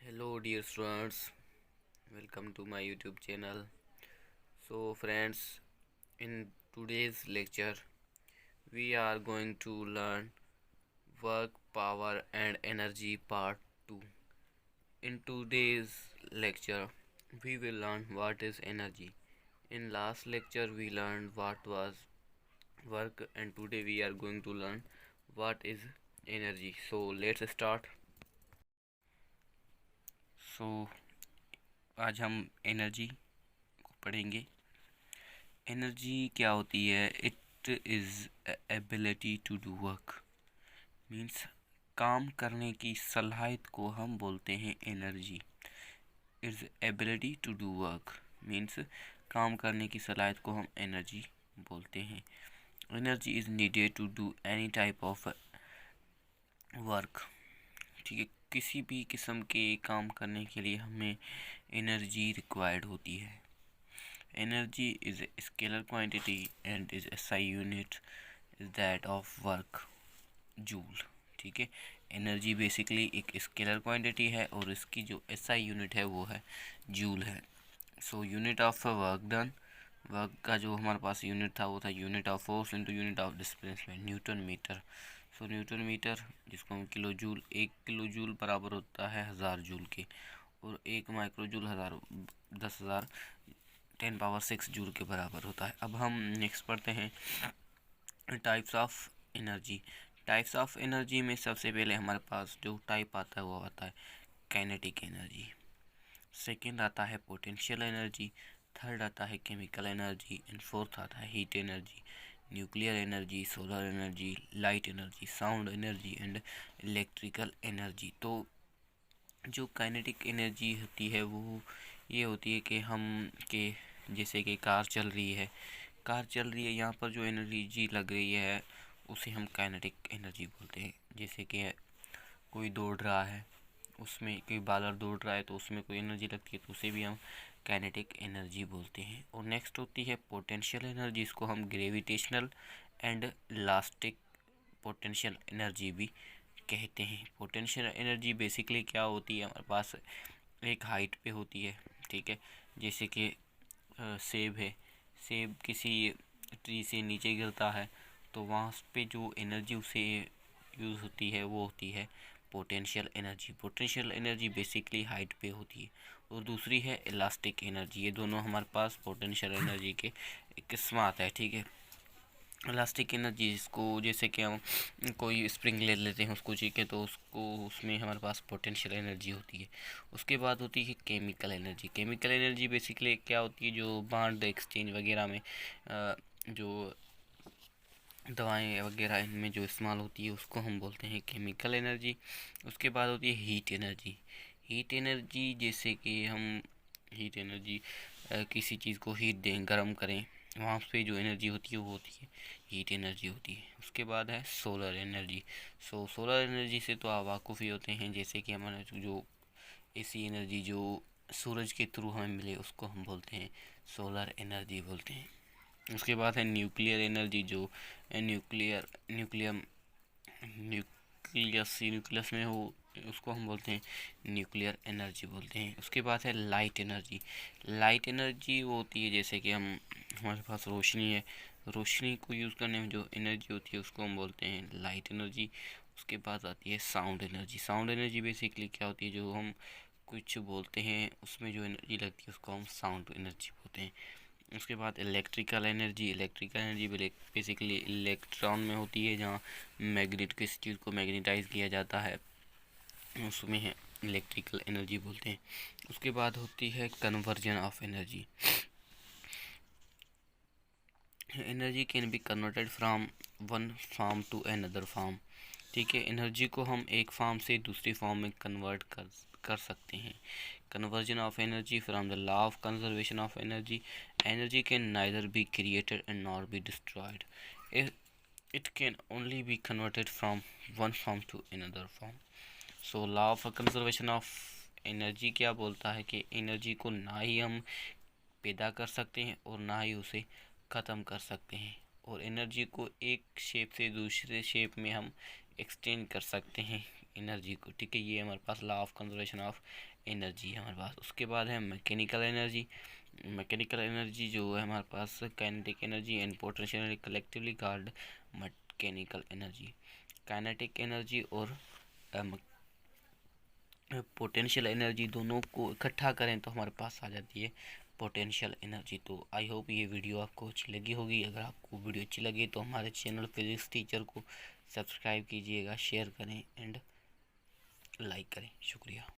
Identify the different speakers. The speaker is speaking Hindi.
Speaker 1: Hello dear students, welcome to my YouTube channel. So friends, in today's lecture we are going to learn work, power and energy part 2. In today's lecture we will learn what is energy. In last lecture we learned what was work and today we are going to learn what is energy. So let's start. So आज हम एनर्जी को पढ़ेंगे। एनर्जी क्या होती है? It is ability to do work, means काम करने की सलाहियत को हम बोलते हैं energy. Is ability to do work means काम करने की सलाहियत को हम एनर्जी बोलते हैं। Energy is needed to do any type of work, ठीक है। किसी भी किस्म के काम करने के लिए हमें एनर्जी रिक्वायर्ड होती है। Energy is a scalar quantity and is SI unit is that of work, joule, ठीक है। एनर्जी बेसिकली एक स्केलर क्वांटिटी है और इसकी जो SI यूनिट है वो है जूल है। So unit of work done, work का जो हमारे पास यूनिट था वो था unit of force into unit of displacement, newton metre. So newton metre जिसको हम किलो जूल, 1 किलो जूल बराबर होता है 1000 जूल के, और 1 माइक्रो जूल 10,000 10 पावर 6 जूल के बराबर होता है। अब हम नेक्स्ट पढ़ते हैं types of energy. Types of energy में सबसे पहले हमारे पास जो टाइप आता है वो आता है काइनेटिक एनर्जी, सेकंड आता है पोटेंशियल एनर्जी, थर्ड आता है केमिकल एनर्जी एंड फोर्थ आता है heat energy, nuclear energy, solar energy, light energy, sound energy and electrical energy. तो जो काइनेटिक एनर्जी होती है वो ये होती है कि हम के जैसे कि कार चल रही है, यहाँ पर जो एनर्जी लग रही है उसे हम काइनेटिक एनर्जी बोलते हैं। जैसे कि कोई दौड़ रहा है, उसमें कोई बालर दौड़ रहा है तो उसमें कोई एनर्जी लगती है तो उसे भी हम काइनेटिक एनर्जी बोलते हैं। और नेक्स्ट होती है पोटेंशियल एनर्जी, इसको हम gravitational and elastic potential energy भी कहते हैं। पोटेंशियल एनर्जी बेसिकली क्या होती है, हमारे पास एक हाइट पे होती है, ठीक है। जैसे कि सेब है, सेब किसी ट्री से नीचे गिरता है तो वहाँ पे जो एनर्जी उसे यूज़ होती है वो होती है potential energy. Potential energy basically height पे होती है। और दूसरी है इलास्टिक एनर्जी। ये दोनों हमारे पास पोटेंशियल एनर्जी के किस्मात है, ठीक है। इलास्टिक एनर्जी जिसको जैसे कि हम कोई स्प्रिंग ले लेते हैं उसको, ठीक है, तो उसको उसमें हमारे पास पोटेंशियल एनर्जी होती है। उसके बाद होती है chemical energy. Chemical energy basically क्या होती है, जो बॉन्ड एक्सचेंज वगैरह में जो दवाएं वगैरह इनमें जो इस्तेमाल होती है उसको हम बोलते हैं केमिकल एनर्जी। उसके बाद होती है हीट एनर्जी। हीट एनर्जी जैसे कि हम हीट एनर्जी किसी चीज़ को हीट दें, गर्म करें, वहाँ पे जो एनर्जी होती है वो होती है हीट एनर्जी होती है। उसके बाद है सोलर एनर्जी। सोलर एनर्जी से तो आप वाकुफ़ ही होते हैं, जैसे कि हमारा जो ऐसी एनर्जी जो सूरज के थ्रू हमें मिले उसको हम बोलते हैं सोलर एनर्जी बोलते हैं। उसके बाद है न्यूक्लियर एनर्जी, जो न्यूक्लियस में हो उसको हम बोलते हैं न्यूक्लियर एनर्जी बोलते हैं। उसके बाद है लाइट एनर्जी। लाइट एनर्जी वो होती है जैसे कि हमारे पास रोशनी है, रोशनी को यूज़ करने में जो एनर्जी होती है उसको हम बोलते हैं लाइट एनर्जी। उसके बाद आती है sound energy. Sound energy basically क्या होती है, जो हम कुछ बोलते हैं उसमें जो एनर्जी लगती है उसको हम साउंड एनर्जी बोलते हैं। उसके बाद electrical energy. Electrical energy basically electron में होती है, जहाँ मैग्नेट किसी चीज़ को मैग्नेटाइज किया जाता है उसमें है इलेक्ट्रिकल एनर्जी बोलते हैं। उसके बाद होती है conversion of energy. Energy can be converted from one form to another form, ठीक है। एनर्जी को हम एक फॉर्म से दूसरी फॉर्म में कन्वर्ट कर सकते हैं। Conversion of energy from the law of conservation of energy. Energy can neither be created and nor be destroyed, it can only be converted from one form to another form. So law of conservation of energy क्या बोलता है कि एनर्जी को ना ही हम पैदा कर सकते हैं और ना ही उसे ख़त्म कर सकते हैं, और एनर्जी को एक शेप से दूसरे शेप में हम एक्सचेंज कर सकते हैं। एनर्जी को, ठीक है। ये हमारे पास law of conservation of energy है हमारे पास। उसके बाद है मैकेनिकल एनर्जी। मैकेनिकल एनर्जी जो है हमारे पास kinetic energy and potential energy collectively called mechanical energy. Kinetic energy और पोटेंशियल एनर्जी दोनों को इकट्ठा करें तो हमारे पास आ जाती है पोटेंशियल एनर्जी। तो आई होप ये वीडियो आपको अच्छी लगी होगी। अगर आपको वीडियो अच्छी लगी तो हमारे चैनल फिजिक्स टीचर को सब्सक्राइब कीजिएगा, शेयर करें एंड लाइक करें। शुक्रिया।